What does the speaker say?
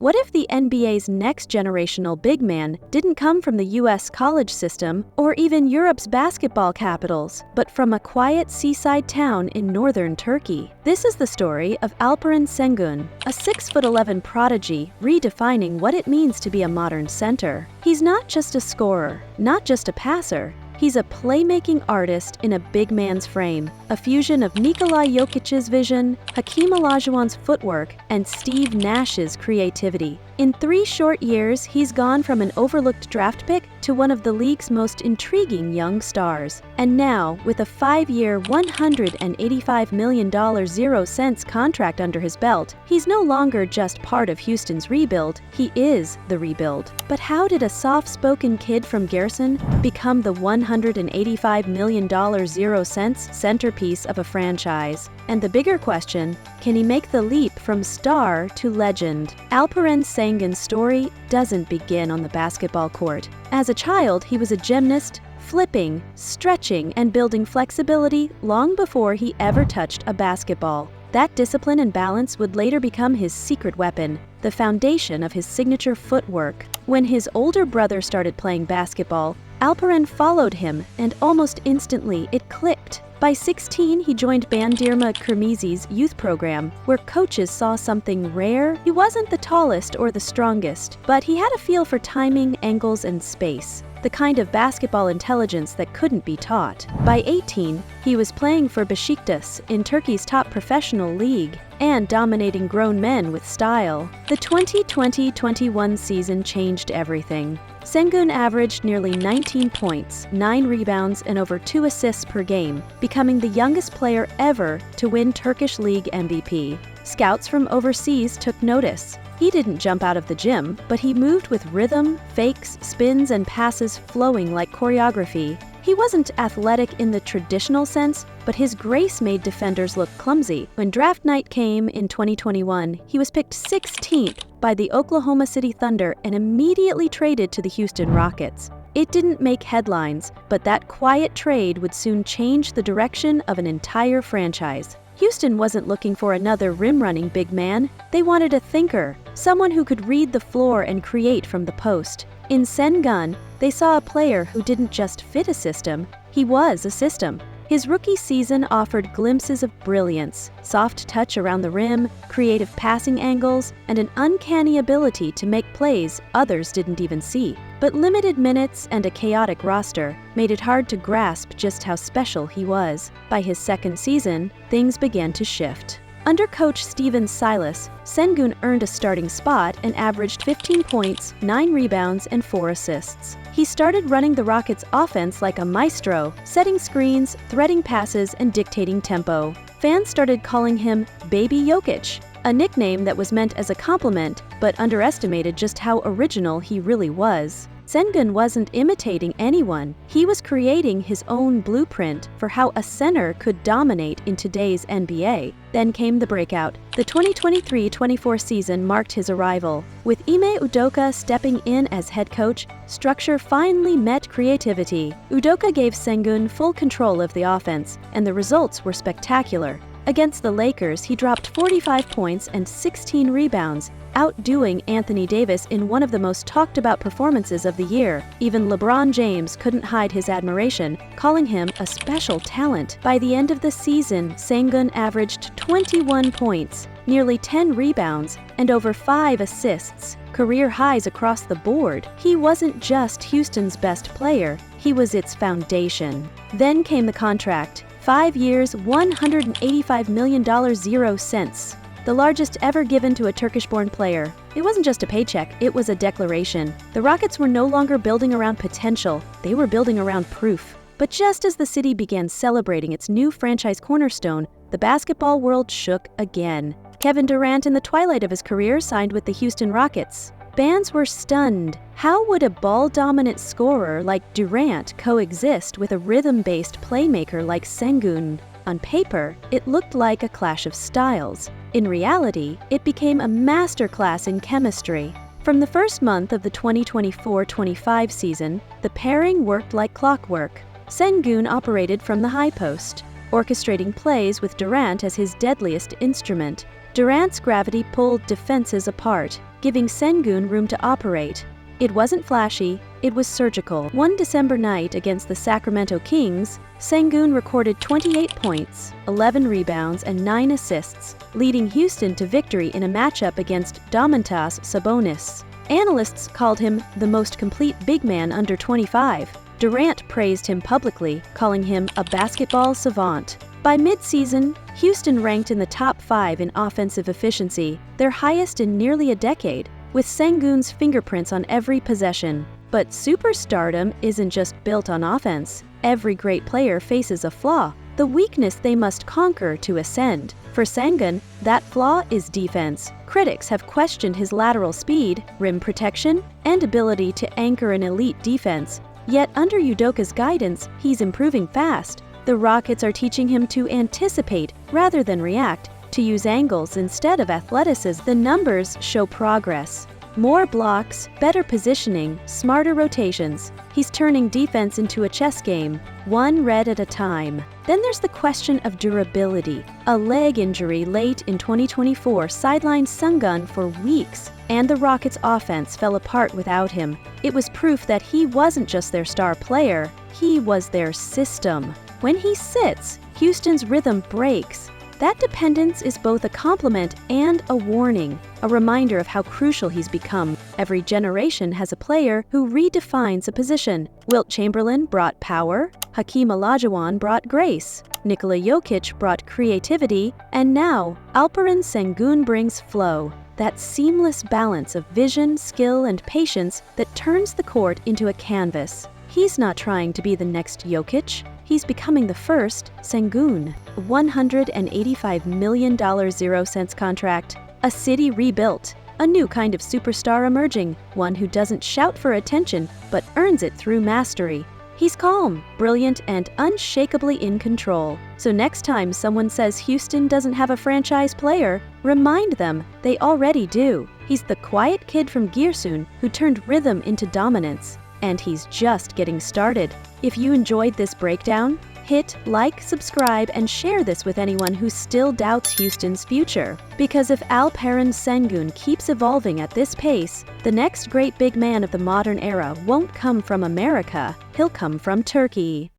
What if the NBA's next generational big man didn't come from the US college system or even Europe's basketball capitals, but from a quiet seaside town in northern Turkey? This is the story of Alperen Şengün, a 6'11" prodigy redefining what it means to be a modern center. He's not just a scorer, not just a passer. He's a playmaking artist in a big man's frame, a fusion of Nikola Jokic's vision, Hakeem Olajuwon's footwork, and Steve Nash's creativity. In 3 short years, he's gone from an overlooked draft pick to one of the league's most intriguing young stars. And now, with a 5-year, $185 million 0 cents contract under his belt, he's no longer just part of Houston's rebuild, he is the rebuild. But how did a soft-spoken kid from Giresun become the $185 million 0 cents centerpiece of a franchise? And the bigger question, can he make the leap from star to legend? Alperen Şengün's story doesn't begin on the basketball court. As a child, he was a gymnast, flipping, stretching, and building flexibility long before he ever touched a basketball. That discipline and balance would later become his secret weapon, the foundation of his signature footwork. When his older brother started playing basketball, Alperen followed him, and almost instantly it clicked. By 16, he joined Bandırma Kırmızı's youth program, where coaches saw something rare. He wasn't the tallest or the strongest, but he had a feel for timing, angles, and space, the kind of basketball intelligence that couldn't be taught. By 18, he was playing for Beşiktaş in Turkey's top professional league and dominating grown men with style. The 2020-21 season changed everything. Sengun averaged nearly 19 points, 9 rebounds, and over 2 assists per game, becoming the youngest player ever to win Turkish League MVP. Scouts from overseas took notice. He didn't jump out of the gym, but he moved with rhythm, fakes, spins, and passes flowing like choreography. He wasn't athletic in the traditional sense, but his grace made defenders look clumsy. When draft night came in 2021, he was picked 16th by the Oklahoma City Thunder and immediately traded to the Houston Rockets. It didn't make headlines, but that quiet trade would soon change the direction of an entire franchise. Houston wasn't looking for another rim-running big man. They wanted a thinker, someone who could read the floor and create from the post. In Sengun, they saw a player who didn't just fit a system, he was a system. His rookie season offered glimpses of brilliance, soft touch around the rim, creative passing angles, and an uncanny ability to make plays others didn't even see. But limited minutes and a chaotic roster made it hard to grasp just how special he was. By his second season, things began to shift. Under coach Steven Silas, Sengun earned a starting spot and averaged 15 points, 9 rebounds, and 4 assists. He started running the Rockets' offense like a maestro, setting screens, threading passes, and dictating tempo. Fans started calling him Baby Jokić, a nickname that was meant as a compliment, but underestimated just how original he really was. Sengun wasn't imitating anyone. He was creating his own blueprint for how a center could dominate in today's NBA. Then came the breakout. The 2023-24 season marked his arrival. With Ime Udoka stepping in as head coach, structure finally met creativity. Udoka gave Sengun full control of the offense, and the results were spectacular. Against the Lakers, he dropped 45 points and 16 rebounds, outdoing Anthony Davis in one of the most talked-about performances of the year. Even LeBron James couldn't hide his admiration, calling him a special talent. By the end of the season, Sengun averaged 21 points, nearly 10 rebounds, and over 5 assists, career highs across the board. He wasn't just Houston's best player, he was its foundation. Then came the contract. 5 years, $185 million 0 cents. The largest ever given to a Turkish-born player. It wasn't just a paycheck, it was a declaration. The Rockets were no longer building around potential, they were building around proof. But just as the city began celebrating its new franchise cornerstone, the basketball world shook again. Kevin Durant, in the twilight of his career, signed with the Houston Rockets. Fans were stunned. How would a ball-dominant scorer like Durant coexist with a rhythm-based playmaker like Sengun? On paper, it looked like a clash of styles. In reality, it became a masterclass in chemistry. From the first month of the 2024-25 season, the pairing worked like clockwork. Sengun operated from the high post, orchestrating plays with Durant as his deadliest instrument. Durant's gravity pulled defenses apart, giving Sengun room to operate. It wasn't flashy, it was surgical. One December night against the Sacramento Kings, Sengun recorded 28 points, 11 rebounds, and 9 assists, leading Houston to victory in a matchup against Domantas Sabonis. Analysts called him the most complete big man under 25. Durant praised him publicly, calling him a basketball savant. By mid-season, Houston ranked in the top 5 in offensive efficiency, their highest in nearly a decade, with Sengun's fingerprints on every possession. But superstardom isn't just built on offense. Every great player faces a flaw, the weakness they must conquer to ascend. For Sengun, that flaw is defense. Critics have questioned his lateral speed, rim protection, and ability to anchor an elite defense. Yet under Udoka's guidance, he's improving fast. The Rockets are teaching him to anticipate rather than react, to use angles instead of athleticism. The numbers show progress. More blocks, better positioning, smarter rotations. He's turning defense into a chess game, one red at a time. Then there's the question of durability. A leg injury late in 2024 sidelined Sengun for weeks, and the Rockets' offense fell apart without him. It was proof that he wasn't just their star player, he was their system. When he sits, Houston's rhythm breaks. That dependence is both a compliment and a warning, a reminder of how crucial he's become. Every generation has a player who redefines a position. Wilt Chamberlain brought power, Hakeem Olajuwon brought grace, Nikola Jokić brought creativity, and now Alperen Şengün brings flow. That seamless balance of vision, skill, and patience that turns the court into a canvas. He's not trying to be the next Jokić. He's becoming the first Sengun. $185 million 0-cents contract. A city rebuilt. A new kind of superstar emerging. One who doesn't shout for attention, but earns it through mastery. He's calm, brilliant, and unshakably in control. So next time someone says Houston doesn't have a franchise player, remind them they already do. He's the quiet kid from Giresun who turned rhythm into dominance. And he's just getting started. If you enjoyed this breakdown, hit like, subscribe, and share this with anyone who still doubts Houston's future. Because if Alperen Şengün keeps evolving at this pace, the next great big man of the modern era won't come from America, he'll come from Turkey.